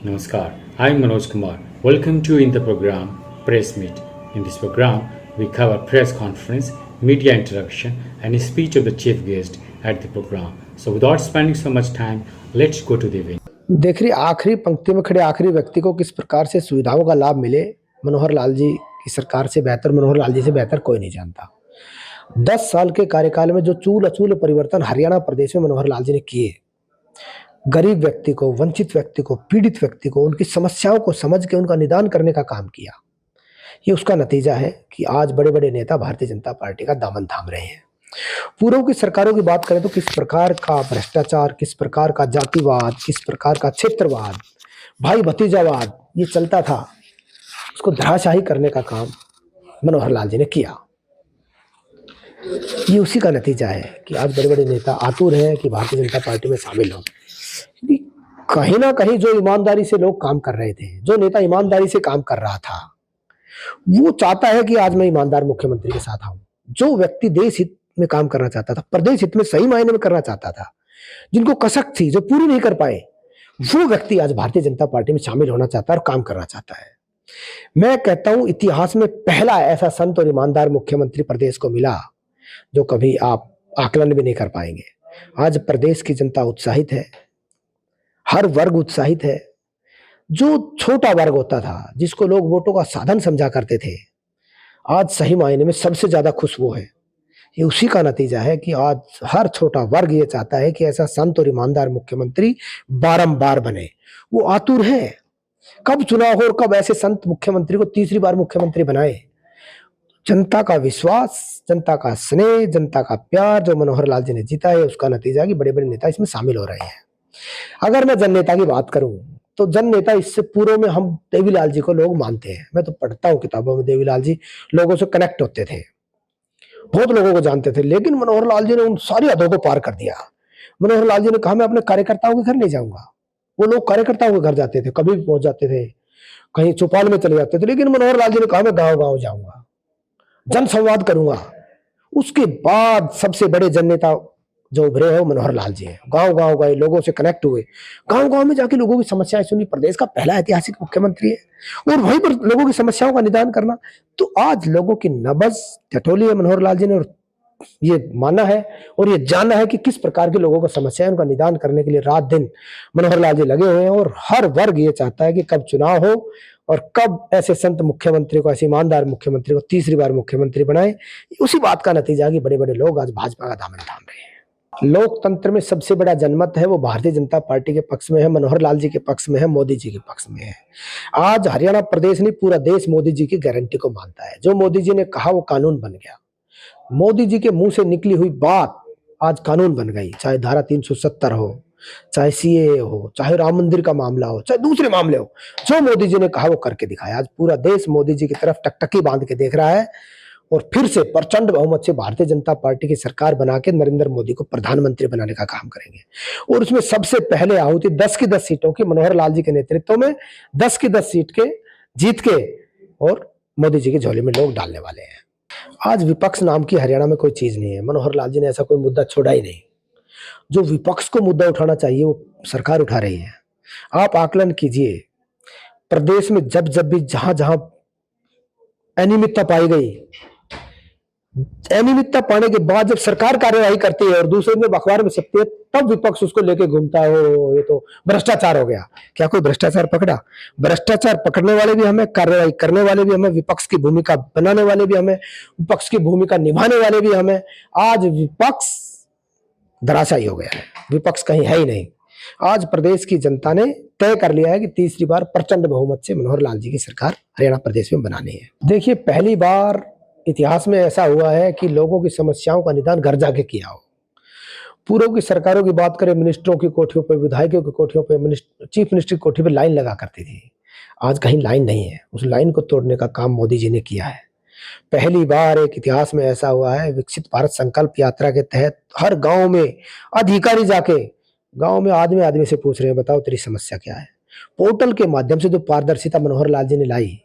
Namaskar, I'm Manoj Kumar. Welcome to in the program Press Meet. In this program, we cover press conference, media interaction, and a speech of the chief guest at the program. So, without spending so much time, let's go to the event. देख रही आखिरी पंक्ति में खड़े आखिरी व्यक्ति को किस प्रकार से सुविधाओं का लाभ मिले, मनोहर लाल जी की सरकार से बेहतर, मनोहर लाल जी से बेहतर कोई नहीं जानता। 10 साल के कार्यकाल में जो चूल अचूल परिवर्तन हरियाणा प्रदेश में मनोहर लाल जी ने किए, गरीब व्यक्ति को, वंचित व्यक्ति को, पीड़ित व्यक्ति को, उनकी समस्याओं को समझ के उनका निदान करने का काम किया, ये उसका नतीजा है कि आज बड़े बड़े नेता भारतीय जनता पार्टी का दामन थाम रहे हैं। पूर्व की सरकारों की बात करें तो किस प्रकार का भ्रष्टाचार, किस प्रकार का जातिवाद, किस प्रकार का क्षेत्रवाद, भाई भतीजावाद ये चलता था, उसको धराशाही करने का काम मनोहर लाल जी ने किया। ये उसी का नतीजा है कि आज बड़े बड़े नेता आतुर हैं कि भारतीय जनता पार्टी में शामिल हों। कहीं ना कहीं जो ईमानदारी से लोग काम कर रहे थे, जो नेता ईमानदारी से काम कर रहा था, वो चाहता है कि आज मैं ईमानदार मुख्यमंत्री के साथ आऊं। जो व्यक्ति देश हित में काम करना चाहता था, प्रदेश हित में सही मायने में करना चाहता था, जिनको कसक थी, जो पूरी नहीं कर पाए, वो व्यक्ति आज भारतीय जनता पार्टी में शामिल होना चाहता है और काम करना चाहता है। मैं कहता हूं इतिहास में पहला ऐसा संत और ईमानदार मुख्यमंत्री प्रदेश को मिला जो कभी आप आकलन भी नहीं कर पाएंगे। आज प्रदेश की जनता उत्साहित है, हर वर्ग उत्साहित है। जो छोटा वर्ग होता था, जिसको लोग वोटों का साधन समझा करते थे, आज सही मायने में सबसे ज्यादा खुश वो है। ये उसी का नतीजा है कि आज हर छोटा वर्ग ये चाहता है कि ऐसा संत और ईमानदार मुख्यमंत्री बारंबार बने। वो आतुर है, कब चुनाव हो और कब ऐसे संत मुख्यमंत्री को तीसरी बार मुख्यमंत्री बनाए। जनता का विश्वास, जनता का स्नेह, जनता का प्यार जो मनोहर लाल जी ने जीता है, उसका नतीजा है कि बड़े बड़े नेता इसमें शामिल हो रहे हैं। अगर मैं जन नेता की बात करूं तो जन नेता इससे पूर्व में हम देवीलाल जी को लोग मानते हैं। मैं तो पढ़ता हूं किताबों में, देवीलाल जी लोगों से कनेक्ट होते थे, बहुत लोगों को जानते थे, लेकिन मनोहर लाल जी ने उन सारी हदों को पार कर दिया। मनोहर लाल जी ने कहा मैं अपने कार्यकर्ताओं के घर नहीं जाऊंगा। वो लोग कार्यकर्ताओं के घर जाते थे, कभी भी पहुंच जाते थे, कहीं चौपाल में चले जाते थे, लेकिन मनोहर लाल जी ने कहा मैं गांव गांव जाऊंगा, जन संवाद करूंगा। उसके बाद सबसे बड़े जन नेता जो उभरे हैं वो मनोहर लाल जी हैं। गांव गांव गए, लोगों से कनेक्ट हुए, गांव गांव में जाके लोगों की समस्याएं सुनी। प्रदेश का पहला ऐतिहासिक मुख्यमंत्री है और वहीं पर लोगों की समस्याओं का निदान करना। तो आज लोगों की नब्ज टटोली है मनोहर लाल जी ने, और ये मानना है और ये जानना है कि किस प्रकार के लोगों को समस्या है, उनका निदान करने के लिए रात दिन मनोहर लाल जी लगे हुए हैं। और हर वर्ग ये चाहता है कि कब चुनाव हो और कब ऐसे संत मुख्यमंत्री को, ऐसे ईमानदार मुख्यमंत्री को तीसरी बार मुख्यमंत्री बनाए। उसी बात का नतीजा कि बड़े बड़े लोग आज भाजपा का दामन थाम रहे हैं। लोकतंत्र में सबसे बड़ा जनमत है वो भारतीय जनता पार्टी के पक्ष में है, मनोहर लाल जी के पक्ष में है, मोदी जी के पक्ष में है। आज हरियाणा प्रदेश नहीं, पूरा देश मोदी जी की गारंटी को मानता है। जो मोदी जी ने कहा वो कानून बन गया। मोदी जी के मुंह से निकली हुई बात आज कानून बन गई। चाहे धारा 370 हो, चाहे सीएए हो, चाहे राम मंदिर का मामला हो, चाहे दूसरे मामले हो, जो मोदी जी ने कहा वो करके दिखाया। आज पूरा देश मोदी जी की तरफ टकटकी बांध के देख रहा है और फिर से प्रचंड बहुमत से भारतीय जनता पार्टी की सरकार बना के नरेंद्र मोदी को प्रधानमंत्री बनाने का काम करेंगे। और उसमें सबसे पहले आहुति 10 की 10 सीटों की मनोहर लाल जी के नेतृत्व में 10 की 10 सीट के जीत के और मोदी जी की झोली में लोग डालने वाले हैं। आज विपक्ष नाम की हरियाणा में कोई चीज नहीं है। मनोहर लाल जी ने ऐसा कोई मुद्दा छोड़ा ही नहीं। जो विपक्ष को मुद्दा उठाना चाहिए वो सरकार उठा रही है। आप आकलन कीजिए, प्रदेश में जब जब भी जहां जहां अनियमितता पाई गई, अनियमितता पाने के बाद जब सरकार कार्यवाही करती है और दूसरे दिन अखबार में छपती है, तब विपक्ष उसको लेके घूमता है, ये तो भ्रष्टाचार हो गया। क्या कोई भ्रष्टाचार पकड़ा? भ्रष्टाचार पकड़ने वाले भी हमें, कार्रवाई करने वाले भी हमें, विपक्ष की भूमिका बनाने वाले भी हमें, विपक्ष की भूमिका निभाने वाले भी हमें। आज विपक्ष धराशायी हो गया है, विपक्ष कहीं है ही नहीं। आज प्रदेश की जनता ने तय कर लिया है कि तीसरी बार प्रचंड बहुमत से मनोहर लाल जी की सरकार हरियाणा प्रदेश में बनानी है। देखिए, पहली बार इतिहास में ऐसा हुआ है कि लोगों की समस्याओं का निदान घर जाके किया हो। पूर्व की सरकारों की बात करें, मिनिस्टरों की कोठियों पर, विधायकों की कोठियों पर, चीफ मिनिस्टर की कोठी पर लाइन लगा करती थी। आज कहीं लाइन नहीं है। उस लाइन को तोड़ने का काम मोदी जी ने किया है। पहली बार एक इतिहास में ऐसा हुआ है, विकसित भारत संकल्प यात्रा के तहत हर गांव में अधिकारी जाके गांव में आदमी आदमी से पूछ रहे हैं, बताओ तेरी समस्या क्या है। पोर्टल के माध्यम से जो पारदर्शिता मनोहर लाल जी ने लाई,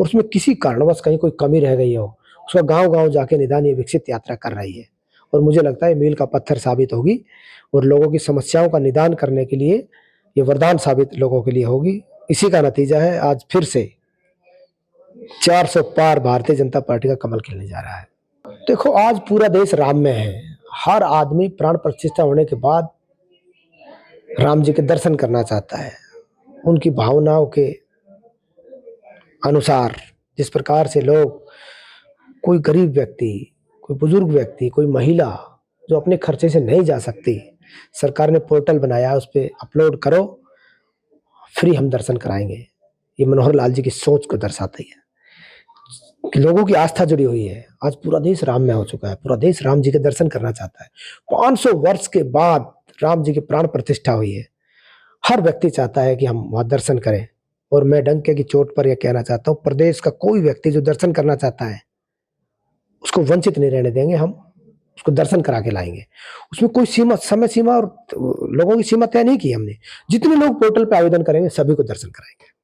और उसमें किसी कारणवश कहीं कोई कमी रह गई हो, उसका गांव गांव जाके निदान ये विकसित यात्रा कर रही है। और मुझे लगता है मील का पत्थर साबित होगी और लोगों की समस्याओं का निदान करने के लिए ये वरदान साबित लोगों के लिए होगी। इसी का नतीजा है आज फिर से 400 पार भारतीय जनता पार्टी का कमल खिलने जा रहा है। देखो, आज पूरा देश राम में है। हर आदमी प्राण प्रतिष्ठा होने के बाद राम जी के दर्शन करना चाहता है। उनकी भावनाओं के अनुसार जिस प्रकार से लोग, कोई गरीब व्यक्ति, कोई बुजुर्ग व्यक्ति, कोई महिला जो अपने खर्चे से नहीं जा सकती, सरकार ने पोर्टल बनाया, उस पर अपलोड करो, फ्री हम दर्शन कराएंगे। ये मनोहर लाल जी की सोच को दर्शाती है कि लोगों की आस्था जुड़ी हुई है। आज पूरा देश राम में हो चुका है, पूरा देश राम जी के दर्शन करना चाहता है। 500 वर्ष के बाद राम जी की प्राण प्रतिष्ठा हुई है। हर व्यक्ति चाहता है कि हम वहां दर्शन करें, और मैं डंके की चोट पर यह कहना चाहता हूं, प्रदेश का कोई व्यक्ति जो दर्शन करना चाहता है उसको वंचित नहीं रहने देंगे। हम उसको दर्शन करा के लाएंगे। उसमें कोई सीमा, समय सीमा और लोगों की सीमा तय नहीं की हमने। जितने लोग पोर्टल पे आवेदन करेंगे सभी को दर्शन कराएंगे।